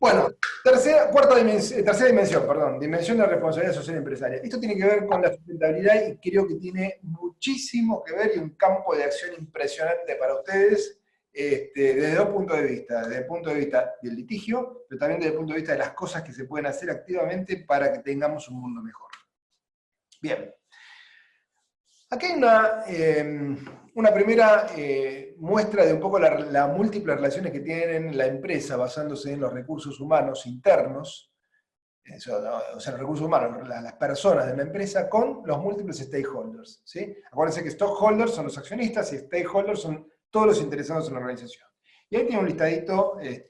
Bueno, tercera dimensión, perdón, dimensión de la responsabilidad social empresarial. Esto tiene que ver con la sustentabilidad y creo que tiene muchísimo que ver y un campo de acción impresionante para ustedes desde dos puntos de vista. Desde el punto de vista del litigio, pero también desde el punto de vista de las cosas que se pueden hacer activamente para que tengamos un mundo mejor. Bien. Aquí hay una primera muestra de un poco las múltiples relaciones que tienen la empresa basándose en los recursos humanos internos, o sea, los recursos humanos, las personas de la empresa con los múltiples stakeholders. ¿Sí? Acuérdense que stockholders son los accionistas y stakeholders son todos los interesados en la organización. Y ahí tiene un listadito que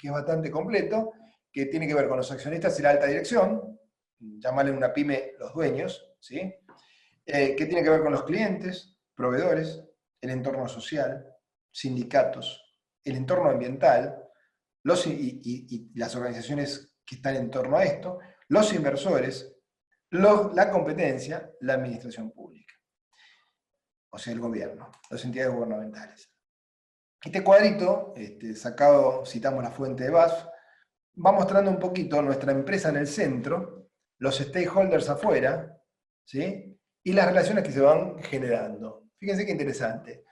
es bastante completo, que tiene que ver con los accionistas y la alta dirección, llamarle una pyme los dueños, ¿sí? Que tiene que ver con los clientes, proveedores, el entorno social, sindicatos, el entorno ambiental, y las organizaciones que están en torno a esto, los inversores, la competencia, la administración pública, o sea, el gobierno, las entidades gubernamentales. Este cuadrito, citamos la fuente de BASF, va mostrando un poquito nuestra empresa en el centro, los stakeholders afuera, ¿sí? Y las relaciones que se van generando. Fíjense qué interesante.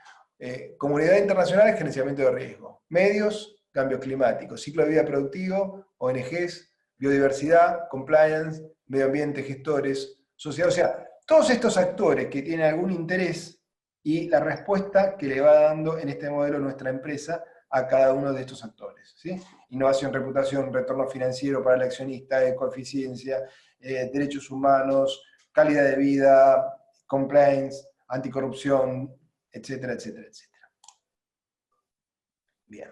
Comunidad internacional, gerenciamiento de riesgo. Medios, cambio climático. Ciclo de vida productivo, ONGs, biodiversidad, compliance, medio ambiente, gestores, sociedad. O sea, todos estos actores que tienen algún interés y la respuesta que le va dando en este modelo nuestra empresa a cada uno de estos actores. ¿Sí? Innovación, reputación, retorno financiero para el accionista, ecoeficiencia, derechos humanos, calidad de vida, compliance, anticorrupción, etcétera, etcétera, etcétera. Bien.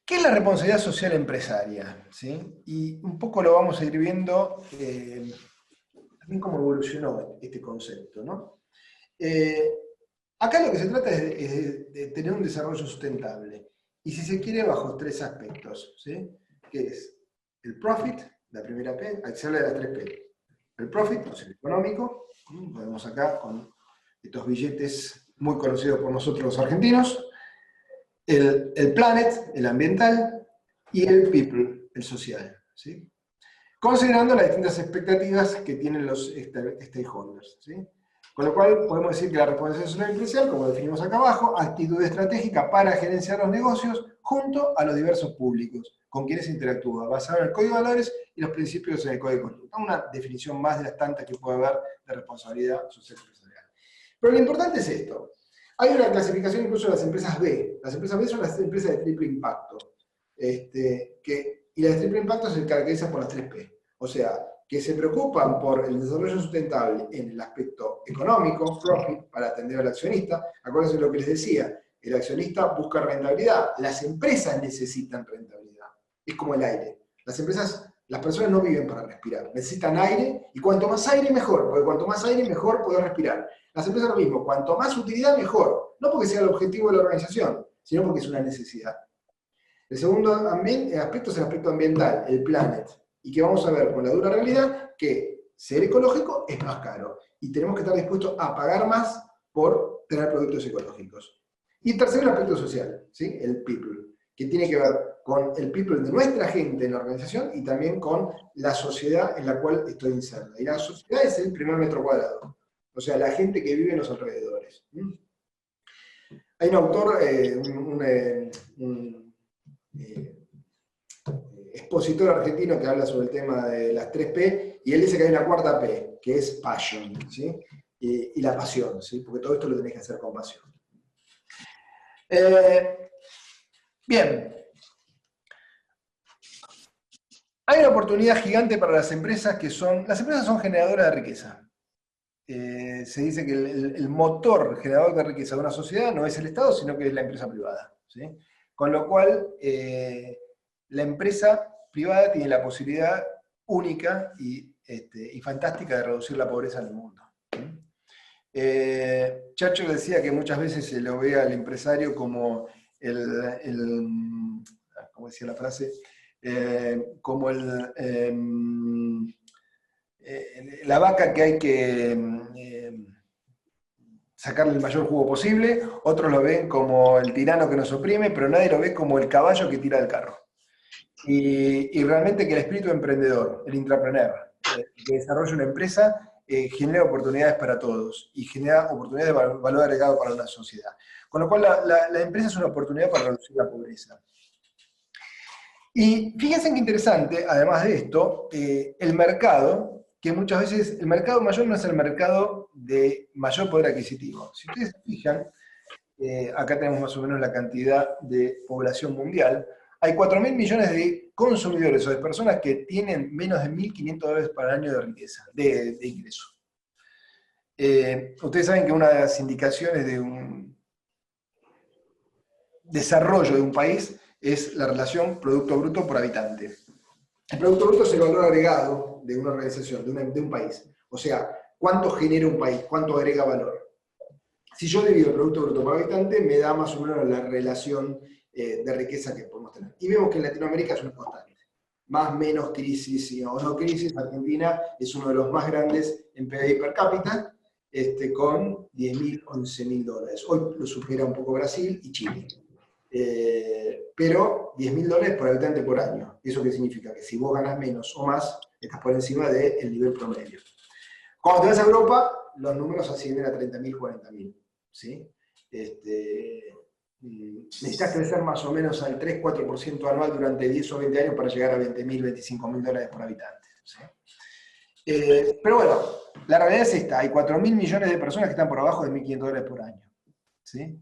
¿Qué es la responsabilidad social empresaria? ¿Sí? Y un poco lo vamos a ir viendo también cómo evolucionó este concepto, ¿no? Acá lo que se trata es de tener un desarrollo sustentable. Y si se quiere, bajo tres aspectos, ¿sí? Que es el profit, la primera P, se habla de las tres P. El profit, o sea, el económico, podemos acá con estos billetes muy conocidos por nosotros los argentinos, el planet, el ambiental, y el people, el social, ¿sí? Considerando las distintas expectativas que tienen los stakeholders, ¿sí? Con lo cual podemos decir que la responsabilidad social empresarial, como definimos acá abajo, actitud estratégica para gerenciar los negocios junto a los diversos públicos con quienes interactúa, basado en el código de valores y los principios en el código de conducta. Una definición más de las tantas que puede haber de responsabilidad social empresarial. Pero lo importante es esto. Hay una clasificación incluso de las empresas B. Las empresas B son las empresas de triple impacto. Y las de triple impacto se caracterizan por las 3P. O sea, que se preocupan por el desarrollo sustentable en el aspecto económico, profit, para atender al accionista. Acuérdense de lo que les decía, el accionista busca rentabilidad, las empresas necesitan rentabilidad. Es como el aire. Las personas no viven para respirar, necesitan aire, y cuanto más aire mejor, porque cuanto más aire mejor poder respirar. Las empresas lo mismo, cuanto más utilidad mejor, no porque sea el objetivo de la organización, sino porque es una necesidad. El segundo aspecto es el aspecto ambiental, el planet, y que vamos a ver con la dura realidad que ser ecológico es más caro, y tenemos que estar dispuestos a pagar más por tener productos ecológicos. Y el tercer aspecto social, ¿sí? El people, que tiene que ver con el people de nuestra gente en la organización y también con la sociedad en la cual estoy inserta. Y la sociedad es el primer metro cuadrado, o sea, la gente que vive en los alrededores. Hay un autor, expositor argentino que habla sobre el tema de las 3P, y él dice que hay una cuarta P, que es passion, ¿sí? Y la pasión, ¿sí? Porque todo esto lo tenés que hacer con pasión. Bien. Hay una oportunidad gigante para las empresas las empresas son generadoras de riqueza. Se dice que el motor generador de riqueza de una sociedad no es el Estado, sino que es la empresa privada, ¿sí? Con lo cual, la empresa privada tiene la posibilidad única y fantástica de reducir la pobreza en el mundo. Churchill decía que muchas veces se lo ve al empresario como ¿cómo decía la frase? Como la vaca que hay que sacarle el mayor jugo posible, otros lo ven como el tirano que nos oprime, pero nadie lo ve como el caballo que tira del carro. y realmente que el espíritu emprendedor, el intrapreneur, que desarrolla una empresa, genera oportunidades para todos y genera oportunidades de valor agregado para una sociedad. Con lo cual la empresa es una oportunidad para reducir la pobreza. Y fíjense qué interesante, además de esto, el mercado, que muchas veces el mercado mayor no es el mercado de mayor poder adquisitivo. Si ustedes se fijan, acá tenemos más o menos la cantidad de población mundial, hay 4.000 millones de consumidores o de personas que tienen menos de $1.500 para el año de riqueza, de ingreso. Ustedes saben que una de las indicaciones de un desarrollo de un país es la relación Producto Bruto por habitante. El Producto Bruto es el valor agregado de una organización, de un país. O sea, cuánto genera un país, cuánto agrega valor. Si yo divido el Producto Bruto por habitante, me da más o menos la relación de riqueza que podemos tener. Y vemos que en Latinoamérica es una constante. Más menos crisis o no crisis, Argentina es uno de los más grandes en PBI per cápita, con $10.000, $11.000. Hoy lo supera un poco Brasil y Chile. Pero $10.000 por habitante por año. ¿Eso qué significa? Que si vos ganás menos o más, estás por encima del nivel promedio. Cuando te vas a Europa, los números ascienden a 30.000, 40.000. ¿Sí? Necesitas crecer más o menos al 3-4% anual durante 10 o 20 años para llegar a $20.000, $25.000 por habitante. ¿Sí? Pero bueno, la realidad es esta, hay 4.000 millones de personas que están por abajo de $1.500 por año. ¿Sí?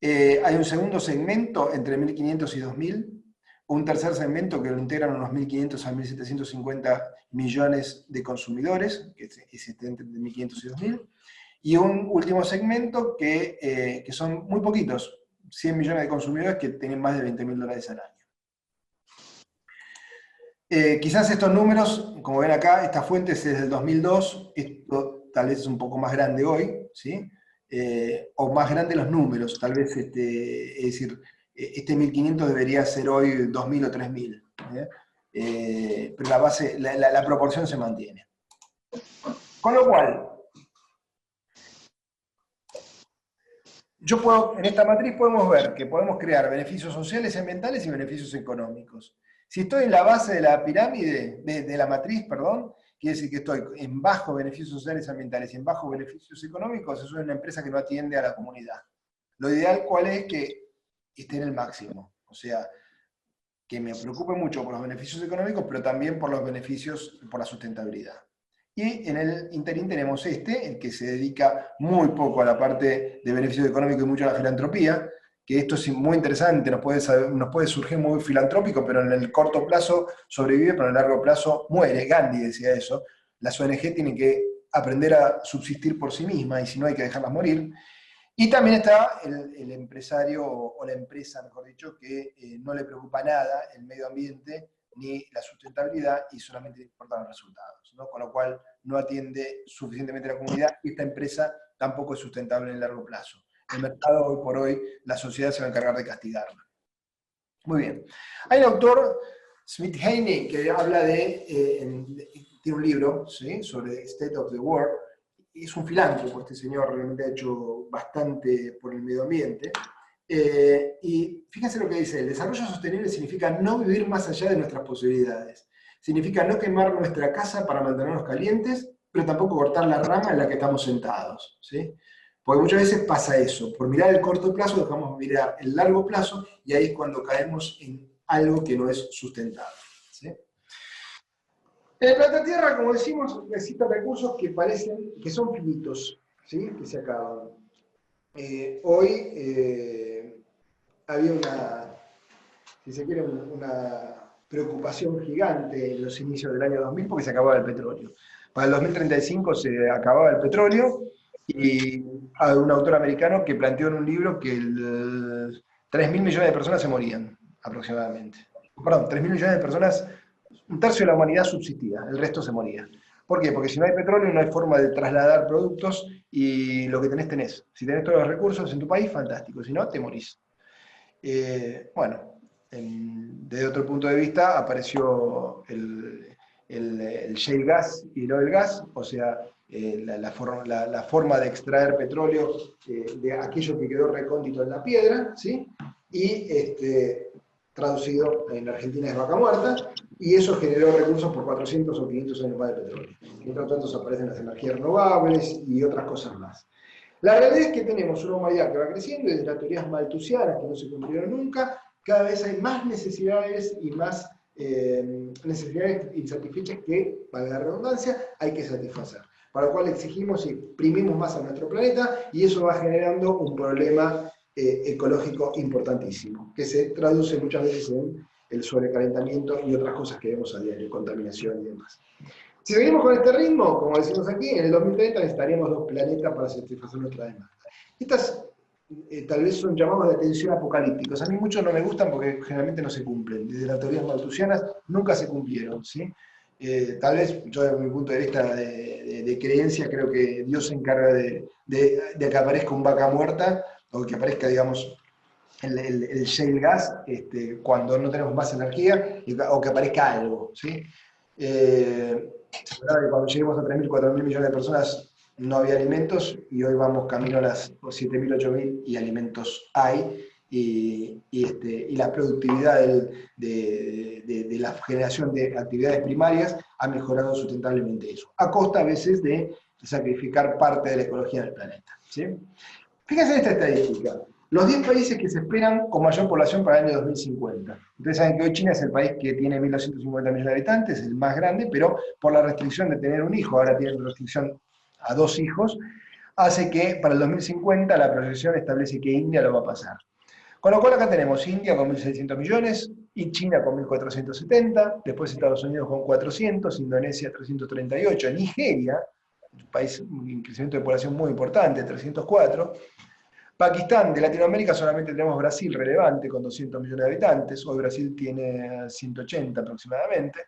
Hay un segundo segmento entre 1.500 y 2.000, un tercer segmento que lo integran unos 1.500 a 1.750 millones de consumidores, que es entre 1.500 y 2.000, y un último segmento que son muy poquitos, 100 millones de consumidores que tienen más de $20.000 al año. Quizás estos números, como ven acá, esta fuente es del 2002, esto tal vez es un poco más grande hoy, ¿sí? O más grande los números, tal vez, es decir, este 1.500 debería ser hoy 2.000 o 3.000, pero la base, la proporción se mantiene. Con lo cual, en esta matriz podemos ver que podemos crear beneficios sociales y ambientales y beneficios económicos. Si estoy en la base de la pirámide, de la matriz, perdón, quiere decir que estoy en bajo beneficios sociales y ambientales y en bajo beneficios económicos, eso es una empresa que no atiende a la comunidad. Lo ideal, ¿cuál es? Que esté en el máximo. O sea, que me preocupe mucho por los beneficios económicos, pero también por los beneficios, por la sustentabilidad. Y en el interín tenemos el que se dedica muy poco a la parte de beneficios económicos y mucho a la filantropía, que esto es muy interesante, nos puede surgir muy filantrópico, pero en el corto plazo sobrevive, pero en el largo plazo muere. Gandhi decía eso. Las ONG tienen que aprender a subsistir por sí mismas, y si no hay que dejarlas morir. Y también está el empresario, o la empresa, mejor dicho, que no le preocupa nada el medio ambiente ni la sustentabilidad y solamente le importan los resultados, ¿no? Con lo cual no atiende suficientemente a la comunidad y esta empresa tampoco es sustentable en el largo plazo. El mercado, hoy por hoy, la sociedad se va a encargar de castigarla. Muy bien. Hay un autor, Smith-Haney, que habla tiene un libro, ¿sí?, sobre State of the World. Es un filántropo, este señor realmente ha hecho bastante por el medio ambiente. Y fíjense lo que dice: el desarrollo sostenible significa no vivir más allá de nuestras posibilidades. Significa no quemar nuestra casa para mantenernos calientes, pero tampoco cortar la rama en la que estamos sentados, ¿sí? Porque muchas veces pasa eso, por mirar el corto plazo dejamos de mirar el largo plazo, y ahí es cuando caemos en algo que no es sustentable, ¿sí? El planeta Tierra, como decimos, necesita recursos que son finitos, ¿sí?, que se acaban. Hoy había si se quiere, una preocupación gigante en los inicios del año 2000 porque se acababa el petróleo. Para el 2035 se acababa el petróleo, y hay un autor americano que planteó en un libro que 3.000 millones de personas se morían, aproximadamente. Perdón, 3.000 millones de personas, un tercio de la humanidad subsistía, el resto se moría. ¿Por qué? Porque si no hay petróleo no hay forma de trasladar productos, y lo que tenés. Si tenés todos los recursos en tu país, fantástico, si no, te morís. Bueno, desde otro punto de vista apareció el shale gas y el oil gas, o sea, la forma de extraer petróleo de aquello que quedó recóndito en la piedra, ¿sí? Y traducido en Argentina es vaca muerta, y eso generó recursos por 400 o 500 años más de petróleo. Mientras tanto aparecen las energías renovables y otras cosas más. La realidad es que tenemos una humanidad que va creciendo y de las teorías malthusianas que no se cumplieron nunca, cada vez hay más necesidades y más necesidades insatisfechas que, para la redundancia, hay que satisfacer. Para lo cual exigimos y exprimimos más a nuestro planeta y eso va generando un problema ecológico importantísimo, que se traduce muchas veces en el sobrecalentamiento y otras cosas que vemos a diario, contaminación y demás. Si seguimos con este ritmo, como decimos aquí, en el 2030 necesitaríamos 2 planetas para satisfacer nuestra demanda. Estas tal vez son llamados de atención apocalípticos. A mí muchos no me gustan porque generalmente no se cumplen. Desde las teorías malthusianas nunca se cumplieron, ¿sí? Tal vez, yo desde mi punto de vista de creencia, creo que Dios se encarga de que aparezca un vaca muerta, o que aparezca, digamos, el shale gas, cuando no tenemos más energía, o que aparezca algo, ¿sí? Se hablaba que cuando lleguemos a 3.000, 4.000 millones de personas no había alimentos y hoy vamos camino a las 7.000, 8.000 y alimentos hay. Y la productividad de la generación de actividades primarias ha mejorado sustentablemente eso, a costa a veces de sacrificar parte de la ecología del planeta, ¿sí? Fíjense en esta estadística. Los 10 países que se esperan con mayor población para el año 2050. Ustedes saben que hoy China es el país que tiene 1.250 millones de habitantes, el más grande, pero por la restricción de tener un hijo, ahora tienen restricción a 2 hijos, hace que para el 2050 la proyección establece que India lo va a pasar. Con lo cual acá tenemos India con 1.600 millones, y China con 1.470, después Estados Unidos con 400, Indonesia 338, Nigeria, un país, un crecimiento de población muy importante, 304, Pakistán, de Latinoamérica solamente tenemos Brasil relevante con 200 millones de habitantes, hoy Brasil tiene 180 aproximadamente,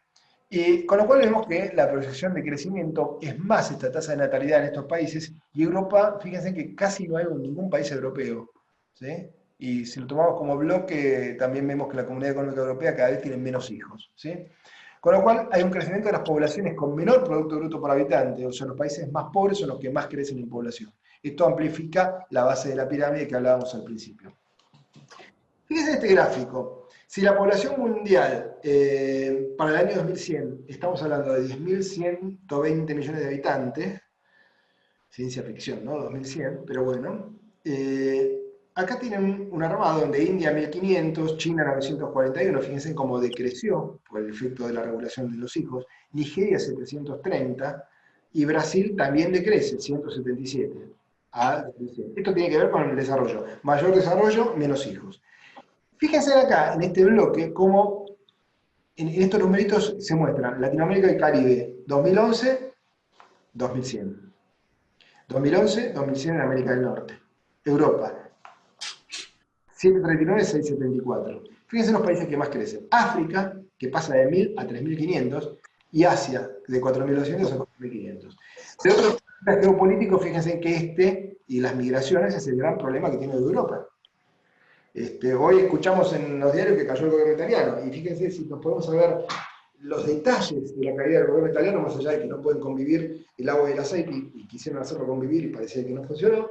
y con lo cual vemos que la proyección de crecimiento es más esta tasa de natalidad en estos países, y Europa, fíjense que casi no hay ningún país europeo, ¿sí? Y si lo tomamos como bloque, también vemos que la Comunidad Económica Europea cada vez tiene menos hijos, ¿sí? Con lo cual hay un crecimiento de las poblaciones con menor Producto Bruto por habitante, o sea, los países más pobres son los que más crecen en población. Esto amplifica la base de la pirámide que hablábamos al principio. Fíjense este gráfico. Si la población mundial para el año 2100, estamos hablando de 10.120 millones de habitantes, ciencia ficción, ¿no? 2100, pero bueno. Acá tienen un armado donde India 1500, China 941, fíjense cómo decreció por el efecto de la regulación de los hijos, Nigeria 730 y Brasil también decrece, 177. Esto tiene que ver con el desarrollo. Mayor desarrollo, menos hijos. Fíjense acá, en este bloque, cómo en estos numeritos se muestran Latinoamérica y Caribe 2011, 2100. 2011, 2100 en América del Norte. Europa, 739, 674. Fíjense los países que más crecen. África, que pasa de 1.000 a 3.500, y Asia, de 4.200 a 4.500. De otros temas geopolíticos, fíjense que y las migraciones es el gran problema que tiene Europa. Hoy escuchamos en los diarios que cayó el gobierno italiano, y fíjense si nos podemos saber los detalles de la caída del gobierno italiano, más allá de que no pueden convivir el agua y el aceite, y quisieron hacerlo convivir y parecía que no funcionó.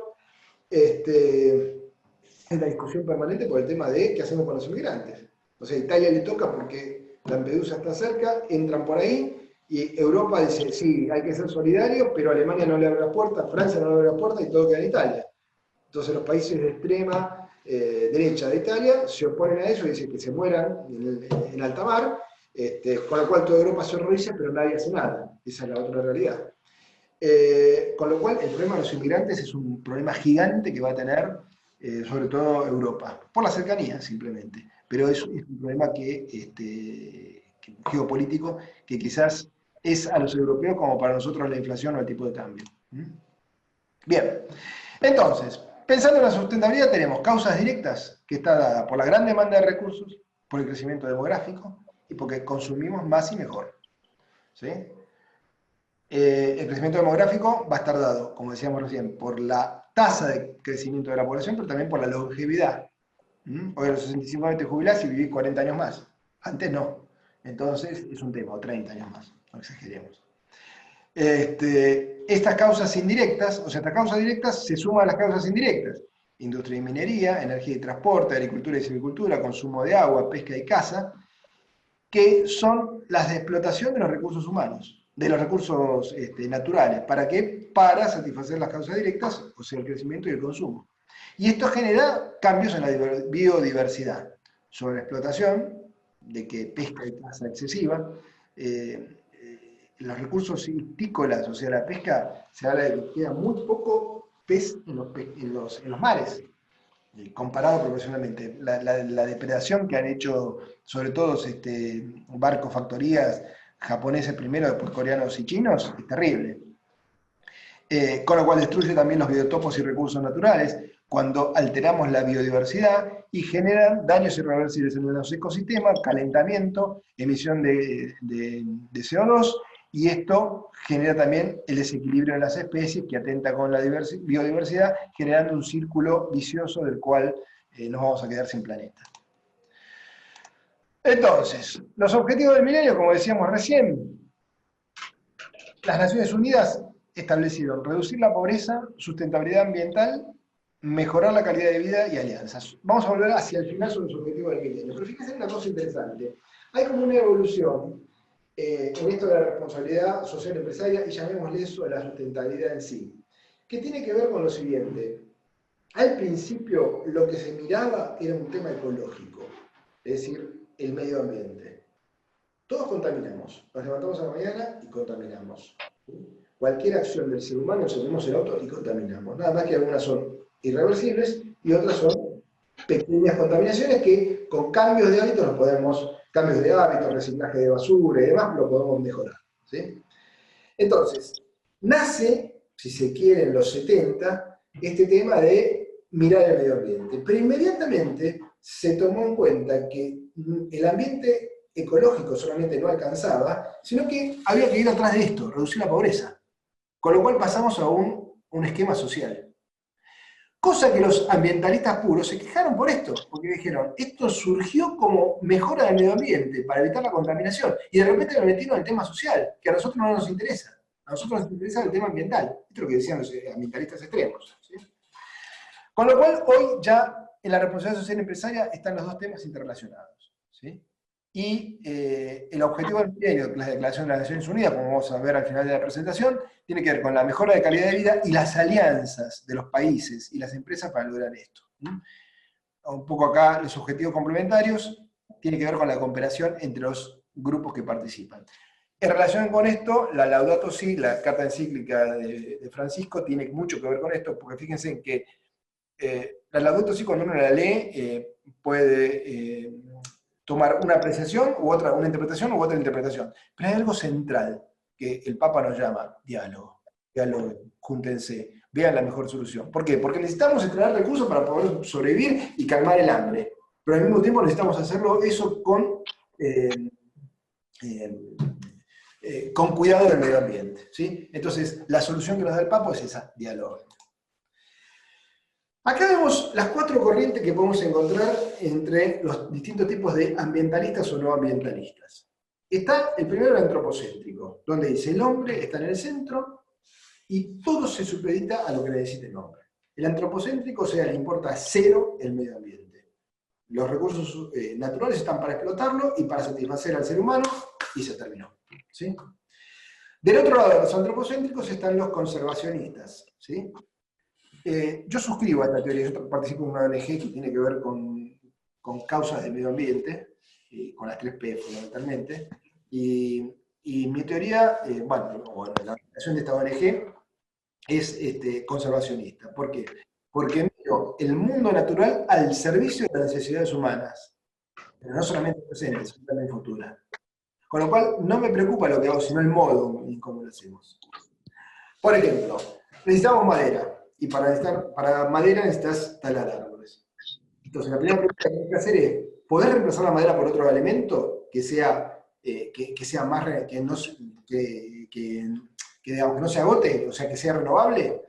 Es la discusión permanente por el tema de qué hacemos con los inmigrantes. O sea, a Italia le toca porque Lampedusa está cerca, entran por ahí, y Europa dice, sí, hay que ser solidario, pero Alemania no le abre la puerta, Francia no le abre la puerta y todo queda en Italia. Entonces los países de extrema derecha de Italia se oponen a eso y dicen que se mueran en alta mar, con lo cual toda Europa se horroriza, pero nadie hace nada. Esa es la otra realidad. Con lo cual el problema de los inmigrantes es un problema gigante que va a tener sobre todo Europa, por la cercanía simplemente, pero es un problema que geopolítico que quizás es a los europeos como para nosotros la inflación o el tipo de cambio. Bien, entonces, pensando en la sustentabilidad tenemos causas directas, que está dada por la gran demanda de recursos, por el crecimiento demográfico y porque consumimos más y mejor. ¿Sí? El crecimiento demográfico va a estar dado, como decíamos recién, por la tasa de crecimiento de la población, pero también por la longevidad. Hoy a los 65 años te jubilás y vivís 40 años más. Antes no. Entonces es un tema, o 30 años más, no exageremos. Estas causas indirectas, o sea, estas causas directas se suman a las causas indirectas. industria y minería, energía y transporte, agricultura y silvicultura, consumo de agua, pesca y caza, que son las de explotación de los recursos humanos, de los recursos naturales. ¿Para qué? Para satisfacer las causas directas, o sea, el crecimiento y el consumo. Y esto genera cambios en la biodiversidad, sobre la explotación, de que pesca y caza excesiva, los recursos piscícolas, o sea, la pesca, se habla de que queda muy poco pez en los mares, comparado proporcionalmente. La depredación que han hecho, sobre todo barcos, factorías japoneses primero, después coreanos y chinos, es terrible. Con lo cual destruye también los biotopos y recursos naturales, cuando alteramos la biodiversidad y generan daños irreversibles en los ecosistemas, calentamiento, emisión de CO2, y esto genera también el desequilibrio de las especies que atenta con la biodiversidad, generando un círculo vicioso del cual nos vamos a quedar sin planeta. Entonces, los objetivos del milenio, como decíamos recién, las Naciones Unidas establecieron reducir la pobreza, sustentabilidad ambiental, mejorar la calidad de vida y alianzas. Vamos a volver hacia el final sobre los objetivos del milenio. Pero fíjense en una cosa interesante. Hay como una evolución en esto de la responsabilidad social empresaria, y llamémosle eso de la sustentabilidad en sí, que tiene que ver con lo siguiente. Al principio lo que se miraba era un tema ecológico, es decir, el medio ambiente. Todos contaminamos, nos levantamos a la mañana y contaminamos. Cualquier acción del ser humano, encendemos el auto y contaminamos. Nada más que algunas son irreversibles y otras son pequeñas contaminaciones que con cambios de hábitos nos podemos, cambios de hábitos, reciclaje de basura y demás, lo podemos mejorar. ¿Sí? Entonces, nace, si se quiere, en los 70, este tema de mirar el medio ambiente. Pero inmediatamente se tomó en cuenta que el ambiente ecológico solamente no alcanzaba, sino que había que ir atrás de esto, reducir la pobreza. Con lo cual pasamos a un esquema social. Cosa que los ambientalistas puros se quejaron por esto, porque dijeron, esto surgió como mejora del medio ambiente, para evitar la contaminación, y de repente lo metieron al tema social, que a nosotros no nos interesa. A nosotros nos interesa el tema ambiental. Esto es lo que decían los ambientalistas extremos. ¿Sí? Con lo cual, hoy ya en la responsabilidad social empresaria están los dos temas interrelacionados. ¿Sí? Y el objetivo del milenio, la Declaración de las Naciones Unidas, como vamos a ver al final de la presentación, tiene que ver con la mejora de calidad de vida y las alianzas de los países y las empresas para lograr esto. Un poco acá los objetivos complementarios tienen que ver con la cooperación entre los grupos que participan. En relación con esto, la Laudato Si, la carta encíclica de Francisco, tiene mucho que ver con esto, porque fíjense en que la Laudato Si, cuando uno la lee, puede tomar una apreciación u otra, una interpretación u otra interpretación. Pero hay algo central que el Papa nos llama diálogo. Diálogo, júntense, vean la mejor solución. ¿Por qué? Porque necesitamos extraer recursos para poder sobrevivir y calmar el hambre. Pero al mismo tiempo necesitamos hacerlo eso con cuidado del medio ambiente. ¿Sí? Entonces, la solución que nos da el Papa es esa, diálogo. Acá vemos las 4 corrientes que podemos encontrar entre los distintos tipos de ambientalistas o no ambientalistas. Está el primero, el antropocéntrico, donde dice el hombre está en el centro y todo se supedita a lo que necesite el hombre. El antropocéntrico, o sea, le importa cero el medio ambiente. Los recursos naturales están para explotarlo y para satisfacer al ser humano, y se terminó. ¿Sí? Del otro lado de los antropocéntricos están los conservacionistas. ¿Sí? Yo suscribo a esta teoría, yo participo en una ONG que tiene que ver con causas del medio ambiente, con las 3P fundamentalmente, y mi teoría, bueno, la organización de esta ONG es conservacionista. ¿Por qué? Porque miro el mundo natural al servicio de las necesidades humanas, pero no solamente presentes, sino también futuras. Con lo cual, no me preocupa lo que hago, sino el modo en cómo lo hacemos. Por ejemplo, necesitamos madera. Y para madera necesitas talar árboles. Entonces, la primera pregunta que hay que hacer es, ¿poder reemplazar la madera por otro elemento que sea más, digamos, que no se agote, o sea, que sea renovable?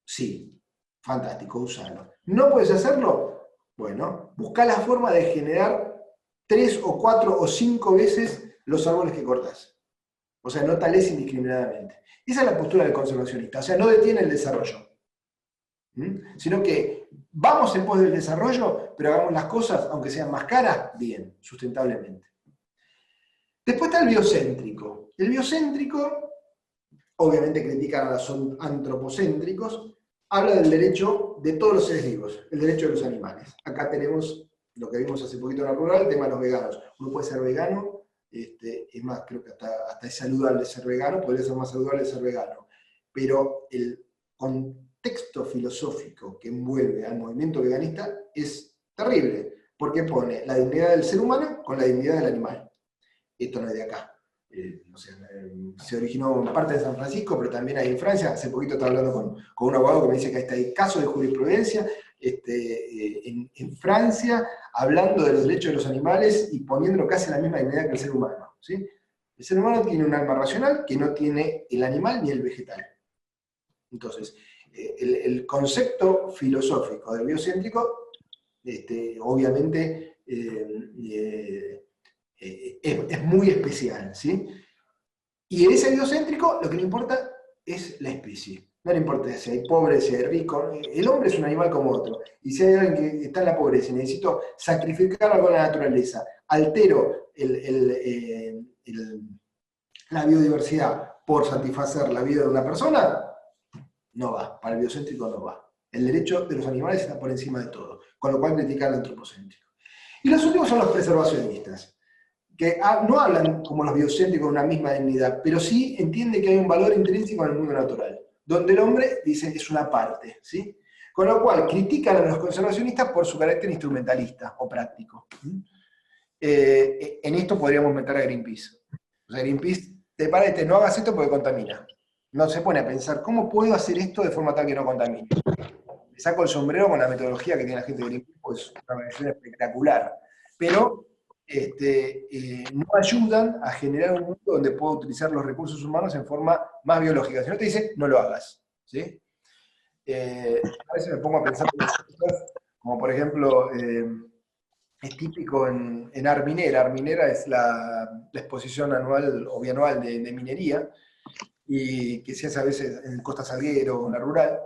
Sí, fantástico, usarlo. ¿No puedes hacerlo? Bueno, busca la forma de generar 3 o 4 o 5 veces los árboles que cortás. O sea, no talés indiscriminadamente. Esa es la postura del conservacionista. O sea, no detiene el desarrollo. Sino que vamos en pos del desarrollo, pero hagamos las cosas, aunque sean más caras, bien, sustentablemente. Después está el biocéntrico. El biocéntrico, obviamente critican a los antropocéntricos, habla del derecho de todos los seres vivos, el derecho de los animales. Acá tenemos lo que vimos hace poquito en la rural, el tema de los veganos. Uno puede ser vegano, es más, creo que hasta es saludable ser vegano, podría ser más saludable ser vegano. Pero el contexto filosófico que envuelve al movimiento veganista es terrible, porque pone la dignidad del ser humano con la dignidad del animal. Esto no es de acá. Se originó en parte de San Francisco, pero también ahí en Francia. Hace poquito estaba hablando con un abogado que me dice que hay casos de jurisprudencia en Francia, hablando de los derechos de los animales y poniéndolo casi a la misma dignidad que el ser humano. ¿Sí? El ser humano tiene un alma racional que no tiene el animal ni el vegetal. Entonces, el concepto filosófico del biocéntrico, obviamente, es muy especial, ¿sí? Y en ese biocéntrico lo que le importa es la especie. No le importa si hay pobre, si hay rico. El hombre es un animal como otro. Y si hay alguien que está en la pobreza y necesito sacrificar algo a la naturaleza, altero la biodiversidad por satisfacer la vida de una persona, no va. Para el biocéntrico no va. El derecho de los animales está por encima de todo. Con lo cual criticar al antropocéntrico. Y los últimos son los preservacionistas, que no hablan como los biocéntricos de una misma dignidad, pero sí entienden que hay un valor intrínseco en el mundo natural, donde el hombre, dicen, es una parte, ¿sí? Con lo cual critican a los conservacionistas por su carácter instrumentalista o práctico. En esto podríamos meter a Greenpeace. O sea, Greenpeace te para y te no hagas esto porque contamina. No se pone a pensar, ¿cómo puedo hacer esto de forma tal que no contamine? Me saco el sombrero con la metodología que tiene la gente de Greenpeace, pues es una organización espectacular. Pero no ayudan a generar un mundo donde pueda utilizar los recursos humanos en forma más biológica. Si no te dicen, no lo hagas. ¿Sí? A veces me pongo a pensar en cosas, como por ejemplo, es típico en Arminera. Arminera es la exposición anual o bianual de minería, y que se hace a veces en Costa Salguero o en la rural,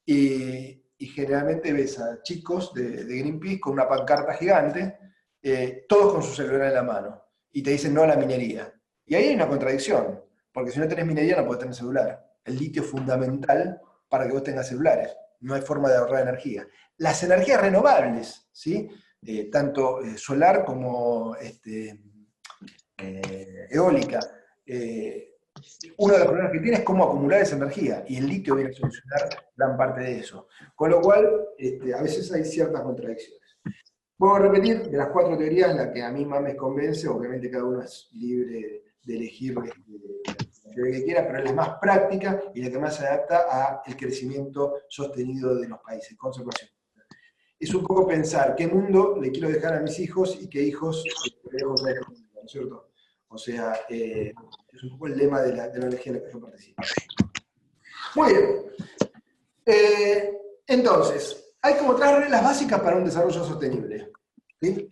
y generalmente ves a chicos de Greenpeace con una pancarta gigante, todos con su celular en la mano, y te dicen no a la minería. Y ahí hay una contradicción, porque si no tenés minería no podés tener celular. El litio es fundamental para que vos tengas celulares, no hay forma de ahorrar energía. Las energías renovables, ¿sí? Tanto solar como eólica, uno de los problemas que tiene es cómo acumular esa energía, y el litio viene a solucionar gran parte de eso. Con lo cual, a veces hay ciertas contradicciones. Puedo repetir, de las 4 teorías, la que a mí más me convence, obviamente cada uno es libre de elegir la teoría que quiera, pero es la más práctica y la que más se adapta al crecimiento sostenido de los países, conservación. Es un poco pensar qué mundo le quiero dejar a mis hijos y qué hijos le dejo a este mundo, ¿no es cierto? O sea, es un poco el lema de la ONG en la que yo participo. Muy bien. Entonces, hay como 3 reglas básicas para un desarrollo sostenible. ¿Sí?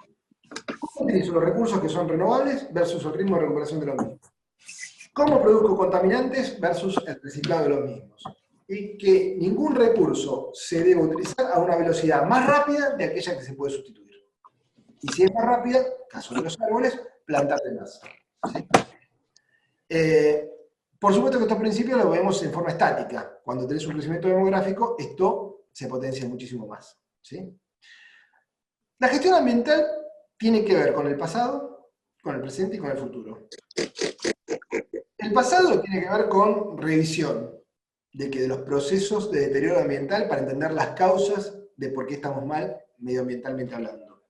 ¿Cómo utilizo los recursos que son renovables versus el ritmo de recuperación de los mismos? ¿Cómo produzco contaminantes versus el reciclado de los mismos? Y que ningún recurso se debe utilizar a una velocidad más rápida de aquella que se puede sustituir. Y si es más rápida, caso de los árboles, plantarle más. ¿Sí? Por supuesto que estos principios los vemos en forma estática. Cuando tenés un crecimiento demográfico, esto se potencia muchísimo más. ¿Sí? La gestión ambiental tiene que ver con el pasado, con el presente y con el futuro. El pasado tiene que ver con revisión de los procesos de deterioro ambiental para entender las causas de por qué estamos mal medioambientalmente hablando.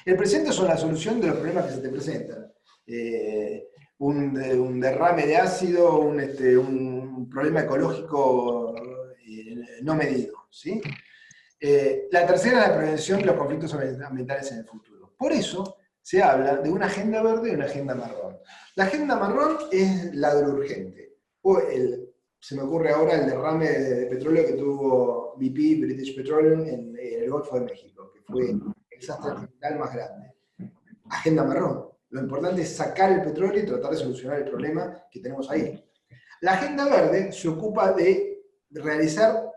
El presente son la solución de los problemas que se te presentan. Un derrame de ácido, un problema ecológico no medido. ¿Sí? La tercera es la prevención de los conflictos ambientales en el futuro. Por eso se habla de una agenda verde y una agenda marrón. La agenda marrón es la de lo urgente. Se me ocurre ahora el derrame de petróleo que tuvo BP, British Petroleum, en el Golfo de México, que fue el desastre ambiental más grande. Agenda marrón. Lo importante es sacar el petróleo y tratar de solucionar el problema que tenemos ahí. La agenda verde se ocupa de realizar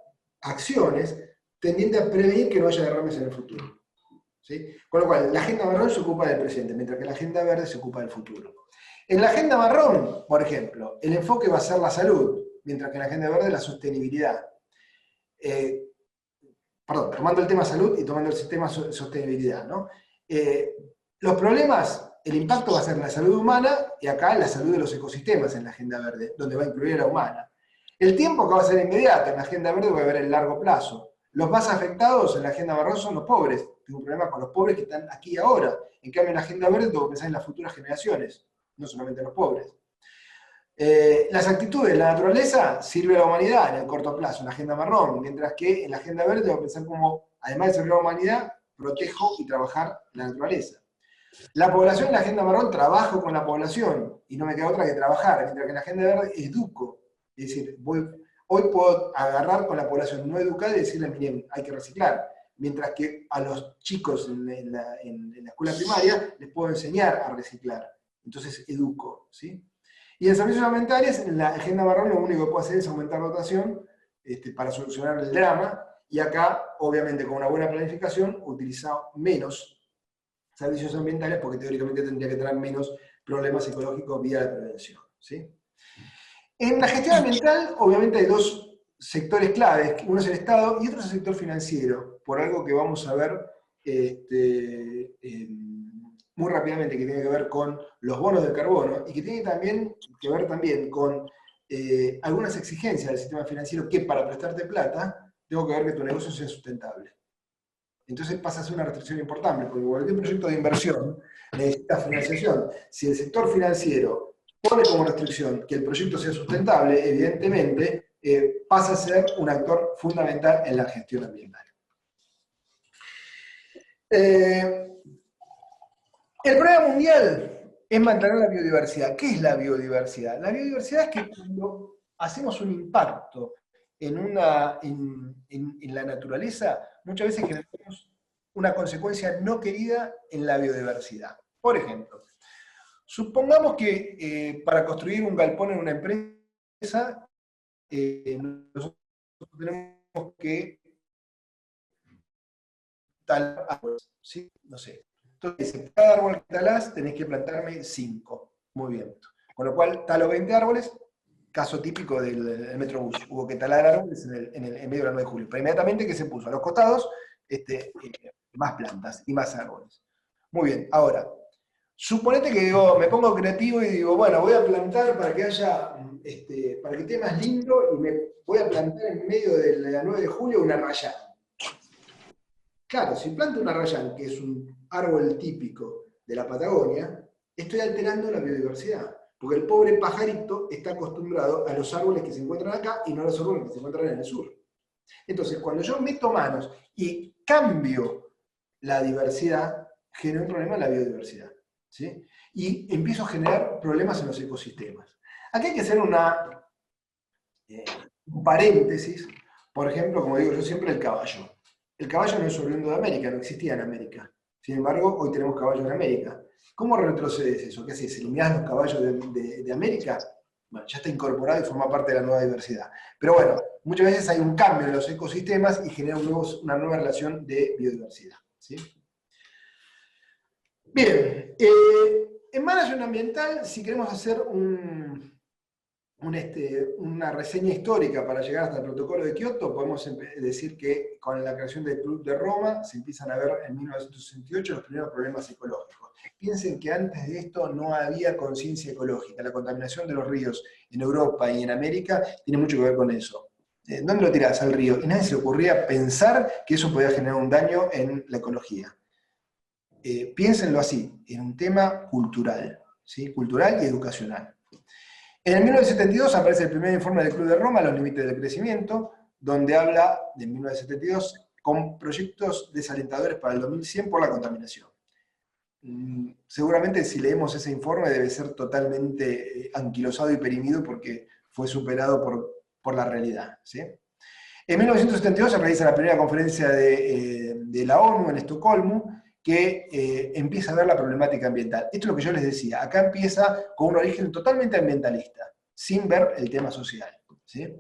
acciones tendientes a prevenir que no haya derrames en el futuro. ¿Sí? Con lo cual, la agenda marrón se ocupa del presente, mientras que la agenda verde se ocupa del futuro. En la agenda marrón, por ejemplo, el enfoque va a ser la salud, mientras que en la agenda verde la sostenibilidad. Perdón, tomando el tema salud y tomando el sistema sostenibilidad, ¿no? Los problemas, el impacto va a ser en la salud humana y acá en la salud de los ecosistemas en la agenda verde, donde va a incluir a la humana. El tiempo que va a ser inmediato en la agenda verde va a haber el largo plazo. Los más afectados en la agenda marrón son los pobres. Tengo un problema con los pobres que están aquí y ahora. En cambio, en la agenda verde tengo que pensar en las futuras generaciones, no solamente en los pobres. Las actitudes de la naturaleza sirven a la humanidad en el corto plazo, en la agenda marrón, mientras que en la agenda verde tengo que pensar cómo, además de servir a la humanidad, protejo y trabajar la naturaleza. La población en la agenda marrón trabajo con la población y no me queda otra que trabajar, mientras que en la agenda verde educo. Es decir, hoy puedo agarrar con la población no educada y decirle, miren, hay que reciclar. Mientras que a los chicos en la escuela primaria les puedo enseñar a reciclar. Entonces educo, ¿sí? Y en servicios ambientales, en la agenda marrón lo único que puedo hacer es aumentar dotación para solucionar el drama, y acá, obviamente, con una buena planificación, utilizar menos servicios ambientales porque teóricamente tendría que tener menos problemas ecológicos vía la prevención, ¿sí? En la gestión ambiental, obviamente, hay dos sectores claves, uno es el Estado y otro es el sector financiero, por algo que vamos a ver muy rápidamente, que tiene que ver con los bonos de carbono y que tiene también que ver también con algunas exigencias del sistema financiero que para prestarte plata, tengo que ver que tu negocio sea sustentable. Entonces pasa a ser una restricción importante, porque cualquier proyecto de inversión necesita financiación. Si el sector financiero pone como restricción que el proyecto sea sustentable, evidentemente pasa a ser un actor fundamental en la gestión ambiental. El problema mundial es mantener la biodiversidad. ¿Qué es la biodiversidad? La biodiversidad es que cuando hacemos un impacto en la naturaleza, muchas veces generamos una consecuencia no querida en la biodiversidad. Por ejemplo, supongamos que para construir un galpón en una empresa, nosotros tenemos que talar árboles, ¿sí? No sé. Entonces, cada árbol que talás tenés que plantarme 5. Muy bien. Con lo cual, talo 20 árboles, caso típico del Metrobús. Hubo que talar árboles en medio de la 9 de julio. Pero inmediatamente que se puso a los costados, más plantas y más árboles. Muy bien, ahora, suponete que digo, me pongo creativo y digo, bueno, voy a plantar para que haya, para que esté más lindo, y me voy a plantar en medio de la 9 de julio una rayán. Claro, si planto una rayán, que es un árbol típico de la Patagonia, estoy alterando la biodiversidad. Porque el pobre pajarito está acostumbrado a los árboles que se encuentran acá y no a los árboles que se encuentran en el sur. Entonces, cuando yo meto manos y cambio la diversidad, genero un problema en la biodiversidad, ¿sí? Y empiezo a generar problemas en los ecosistemas. Aquí hay que hacer un paréntesis. Por ejemplo, como digo yo siempre, el caballo. El caballo no es oriundo de América, no existía en América. Sin embargo, hoy tenemos caballos en América. ¿Cómo retrocedes eso? ¿Qué haces? ¿Eliminás los caballos de América? Bueno, ya está incorporado y forma parte de la nueva diversidad. Pero bueno, muchas veces hay un cambio en los ecosistemas y genera una nueva relación de biodiversidad, ¿sí? Bien, en management ambiental, si queremos hacer una reseña histórica para llegar hasta el protocolo de Kioto, podemos decir que con la creación del Club de Roma se empiezan a ver en 1968 los primeros problemas ecológicos. Piensen que antes de esto no había conciencia ecológica. La contaminación de los ríos en Europa y en América tiene mucho que ver con eso. ¿Dónde lo tirás? Al río. Y nadie se le ocurría pensar que eso podía generar un daño en la ecología. Piénsenlo así, en un tema cultural, ¿sí? Cultural y educacional. En el 1972 aparece el primer informe del Club de Roma, Los Límites del Crecimiento, donde habla, de 1972, con proyectos desalentadores para el 2100 por la contaminación. Seguramente si leemos ese informe debe ser totalmente anquilosado y perimido porque fue superado por la realidad, ¿sí? En 1972 se realiza la primera conferencia de la ONU en Estocolmo, que empieza a ver la problemática ambiental. Esto es lo que yo les decía, acá empieza con un origen totalmente ambientalista, sin ver el tema social, ¿sí?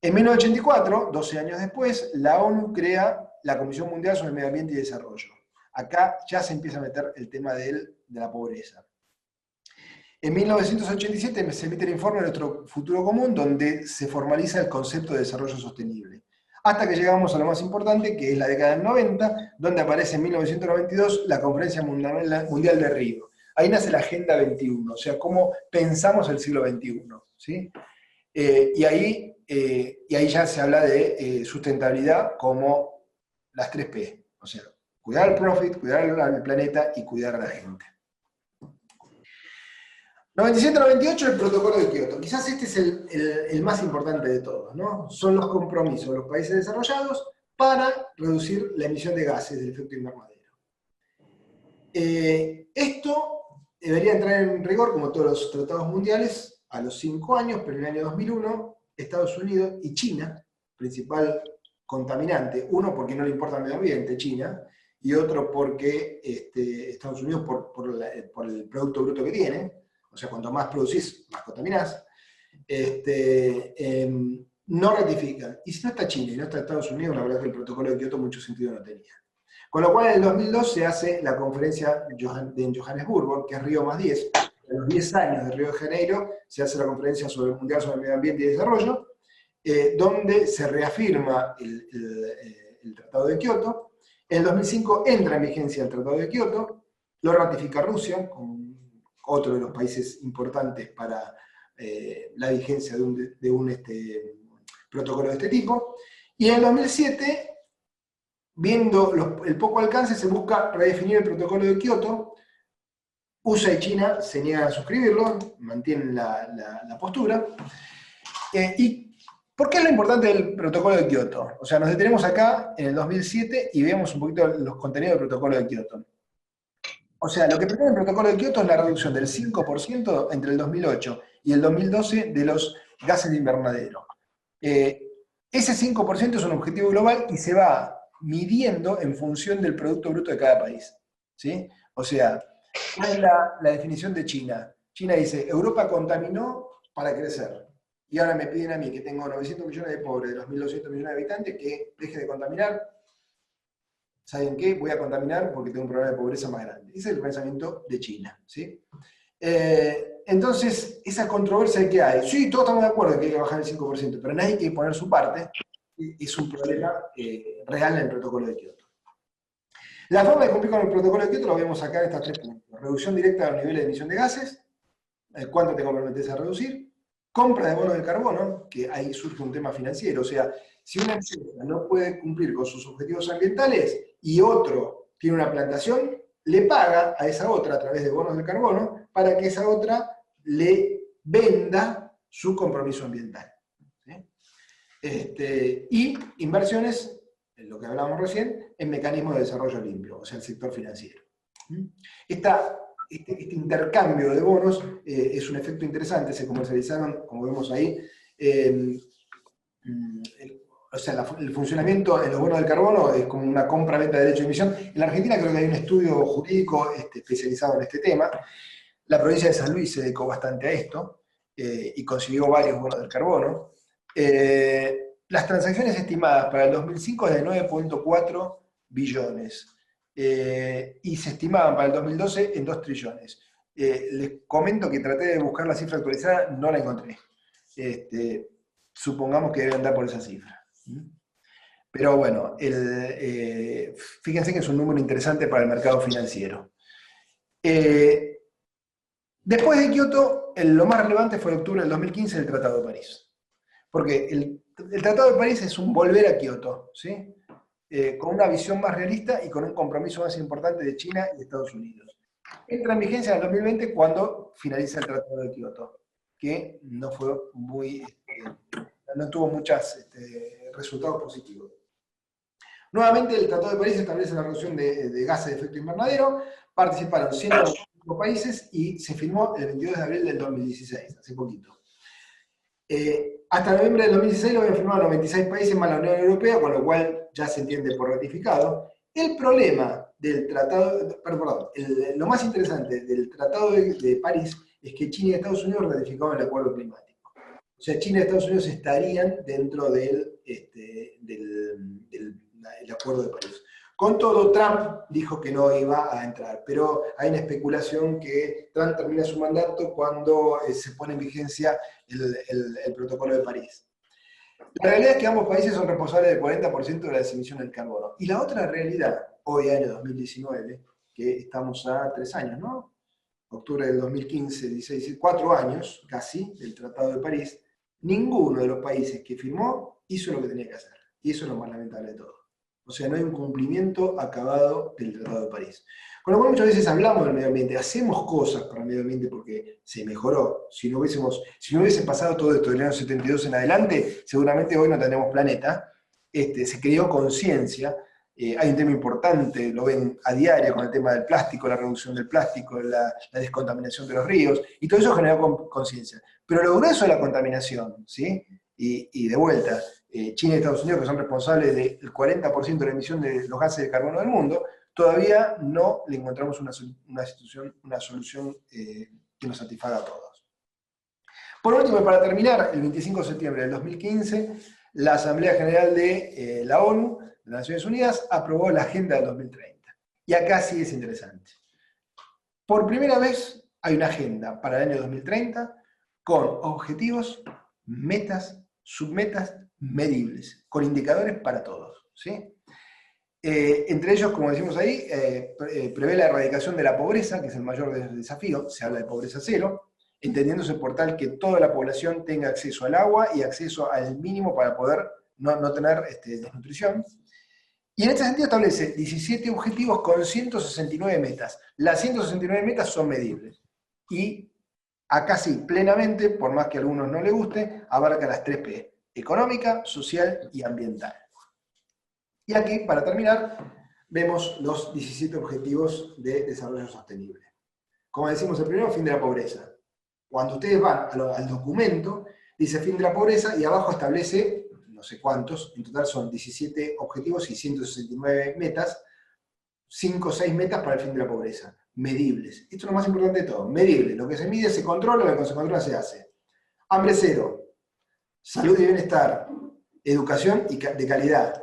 En 1984, 12 años después, la ONU crea la Comisión Mundial sobre el Medio Ambiente y Desarrollo. Acá ya se empieza a meter el tema de la pobreza. En 1987 se emite el informe de nuestro futuro común, donde se formaliza el concepto de desarrollo sostenible. Hasta que llegamos a lo más importante, que es la década del 90, donde aparece en 1992 la Conferencia Mundial de Río. Ahí nace la Agenda 21, o sea, cómo pensamos el siglo XXI. ¿Sí? Y ahí ya se habla de sustentabilidad como las 3P, o sea, cuidar el profit, cuidar el planeta y cuidar a la gente. 97-98, el protocolo de Kioto. Quizás este es el más importante de todos, ¿no? Son los compromisos de los países desarrollados para reducir la emisión de gases del efecto invernadero. Esto debería entrar en rigor, como todos los tratados mundiales, a los 5 años, pero en el año 2001, Estados Unidos y China, principal contaminante, uno porque no le importa el medio ambiente, China, y otro porque Estados Unidos por el Producto Bruto que tiene, o sea, cuanto más producís, más contaminás, no ratifican. Y si no está China y no está Estados Unidos, la verdad es que el protocolo de Kioto mucho sentido no tenía. Con lo cual en el 2002 se hace la conferencia en Johannesburgo, que es Río más 10. A los 10 años de Río de Janeiro se hace la conferencia sobre el Mundial sobre el Medio Ambiente y Desarrollo, donde se reafirma el Tratado de Kioto. En el 2005 entra en vigencia el Tratado de Kioto, lo ratifica Rusia, como otro de los países importantes para la vigencia de un protocolo de este tipo. Y en el 2007, viendo el poco alcance, se busca redefinir el protocolo de Kioto. USA y China se niegan a suscribirlo, mantienen la postura. ¿Y por qué es lo importante del protocolo de Kioto? O sea, nos detenemos acá en el 2007 y vemos un poquito los contenidos del protocolo de Kioto. O sea, lo que pretende el protocolo de Kioto es la reducción del 5% entre el 2008 y el 2012 de los gases de invernadero. Ese 5% es un objetivo global y se va midiendo en función del Producto Bruto de cada país. ¿Sí? O sea, ¿cuál es la definición de China? China dice, Europa contaminó para crecer. Y ahora me piden a mí, que tengo 900 millones de pobres de los 1.200 millones de habitantes, que deje de contaminar. ¿Saben qué? Voy a contaminar porque tengo un problema de pobreza más grande. Ese es el pensamiento de China. ¿Sí? Entonces, esa controversia que hay, sí, todos estamos de acuerdo en que hay que bajar el 5%, pero nadie quiere poner su parte, es un problema real en el protocolo de Kioto. La forma de cumplir con el protocolo de Kioto lo vemos acá en estas 3 puntos. Reducción directa de los niveles de emisión de gases, cuánto te comprometes a reducir, compra de bonos de carbono, que ahí surge un tema financiero, o sea, si una empresa no puede cumplir con sus objetivos ambientales y otro tiene una plantación, le paga a esa otra a través de bonos de carbono para que esa otra le venda su compromiso ambiental. ¿Sí? Y inversiones, en lo que hablábamos recién, en mecanismos de desarrollo limpio, o sea, el sector financiero. Este intercambio de bonos es un efecto interesante, se comercializaron, como vemos ahí, o sea, el funcionamiento en los bonos del carbono es como una compra-venta de derecho de emisión. En la Argentina creo que hay un estudio jurídico especializado en este tema. La provincia de San Luis se dedicó bastante a esto y consiguió varios bonos del carbono. Las transacciones estimadas para el 2005 es de 9.4 billones y se estimaban para el 2012 en 2 trillones. Les comento que traté de buscar la cifra actualizada, no la encontré. Supongamos que debe andar por esa cifra. Pero bueno, fíjense que es un número interesante para el mercado financiero. Después de Kioto, lo más relevante fue en octubre del 2015 el Tratado de París. Porque el Tratado de París es un volver a Kioto, ¿sí? Con una visión más realista y con un compromiso más importante de China y Estados Unidos. Entra en vigencia en el 2020 cuando finaliza el Tratado de Kioto, que no fue no tuvo muchos resultados positivos. Nuevamente, el Tratado de París establece la reducción de gases de efecto invernadero, participaron 195 países y se firmó el 22 de abril del 2016, hace poquito. Hasta noviembre del 2016 lo habían firmado 96 países más la Unión Europea, con lo cual ya se entiende por ratificado. El problema del Tratado, perdón, lo más interesante del Tratado de París es que China y Estados Unidos ratificaron el acuerdo climático. O sea, China y Estados Unidos estarían dentro del Acuerdo de París. Con todo, Trump dijo que no iba a entrar, pero hay una especulación que Trump termina su mandato cuando se pone en vigencia el Protocolo de París. La realidad es que ambos países son responsables del 40% de las emisiones del carbono. Y la otra realidad, hoy año 2019, que estamos a 3 años, ¿no? Octubre del 2015, 16, 4 años casi del Tratado de París, ninguno de los países que firmó hizo lo que tenía que hacer. Y eso es lo más lamentable de todo. O sea, no hay un cumplimiento acabado del Tratado de París. Con lo cual muchas veces hablamos del medio ambiente, hacemos cosas para el medio ambiente porque se mejoró. Si no hubiese pasado todo esto del año 72 en adelante, seguramente hoy no tendríamos planeta. Se creó conciencia. Hay un tema importante, lo ven a diario con el tema del plástico, la reducción del plástico, la descontaminación de los ríos, y todo eso generó conciencia. Pero lo grueso de la contaminación, ¿sí? Y de vuelta, China y Estados Unidos, que son responsables del 40% de la emisión de los gases de carbono del mundo, todavía no le encontramos una solución que nos satisfaga a todos. Por último, y para terminar, el 25 de septiembre del 2015, la Asamblea General de la ONU, de las Naciones Unidas, aprobó la Agenda del 2030. Y acá sí es interesante. Por primera vez hay una agenda para el año 2030 con objetivos, metas, submetas medibles, con indicadores para todos, ¿sí? Entre ellos, como decimos ahí, prevé la erradicación de la pobreza, que es el mayor desafío, se habla de pobreza cero, entendiéndose por tal que toda la población tenga acceso al agua y acceso al mínimo para poder no tener desnutrición. Y en este sentido establece 17 objetivos con 169 metas. Las 169 metas son medibles. Y acá sí, plenamente, por más que a algunos no les guste, abarca las 3 P: económica, social y ambiental. Y aquí, para terminar, vemos los 17 objetivos de desarrollo sostenible. Como decimos, el primero, fin de la pobreza. Cuando ustedes van al documento, dice fin de la pobreza y abajo establece, no sé cuántos, en total son 17 objetivos y 169 metas, 5 o 6 metas para el fin de la pobreza, medibles. Esto es lo más importante de todo, medible. Lo que se mide se controla, lo que se controla se hace. Hambre cero, salud y bienestar, educación de calidad,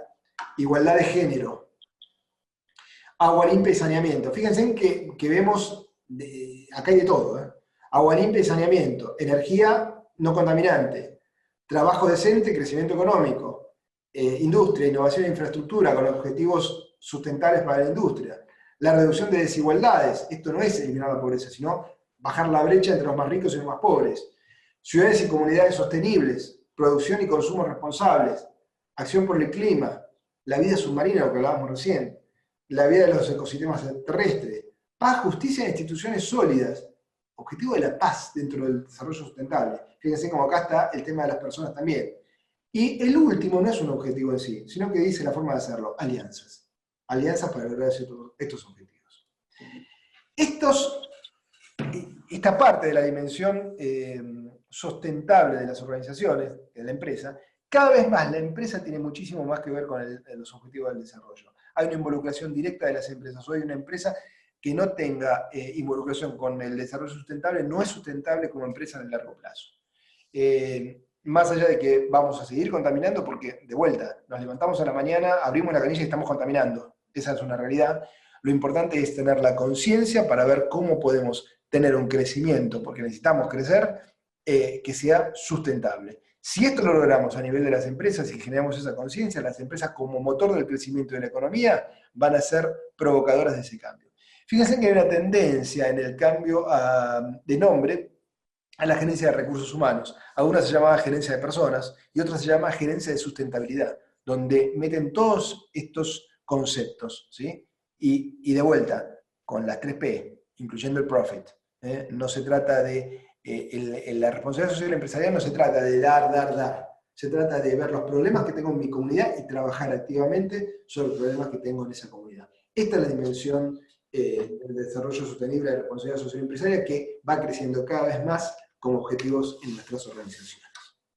igualdad de género, agua limpia y saneamiento. Fíjense que vemos, acá hay de todo, ¿eh? Agua limpia y saneamiento, energía no contaminante, trabajo decente, crecimiento económico, industria, innovación e infraestructura con objetivos sustentables para la industria, la reducción de desigualdades. Esto no es eliminar la pobreza, sino bajar la brecha entre los más ricos y los más pobres. Ciudades y comunidades sostenibles, producción y consumo responsables, acción por el clima, la vida submarina, lo que hablábamos recién, la vida de los ecosistemas terrestres, paz, justicia e instituciones sólidas, objetivo de la paz dentro del desarrollo sustentable. Fíjense como acá está el tema de las personas también. Y el último no es un objetivo en sí, sino que dice la forma de hacerlo, alianzas. Alianzas para lograr estos objetivos. Esta parte de la dimensión sustentable de las organizaciones, de la empresa, cada vez más la empresa tiene muchísimo más que ver con los objetivos del desarrollo. Hay una involucración directa de las empresas. Hoy una empresa que no tenga involucración con el desarrollo sustentable no es sustentable como empresa en el largo plazo. Más allá de que vamos a seguir contaminando, porque de vuelta, nos levantamos a la mañana, abrimos la canilla y estamos contaminando. Esa es una realidad. Lo importante es tener la conciencia para ver cómo podemos tener un crecimiento, porque necesitamos crecer, que sea sustentable. Si esto lo logramos a nivel de las empresas y generamos esa conciencia, las empresas como motor del crecimiento de la economía van a ser provocadoras de ese cambio. Fíjense que hay una tendencia en el cambio de nombre a la gerencia de recursos humanos. Algunas se llama gerencia de personas y otras se llama gerencia de sustentabilidad, donde meten todos estos conceptos, ¿sí? Y de vuelta, con las 3 P, incluyendo el profit. No se trata de... la responsabilidad social empresarial no se trata de dar. Se trata de ver los problemas que tengo en mi comunidad y trabajar activamente sobre los problemas que tengo en esa comunidad. Esta es la dimensión del desarrollo sostenible de la responsabilidad social empresarial que va creciendo cada vez más como objetivos en nuestras organizaciones.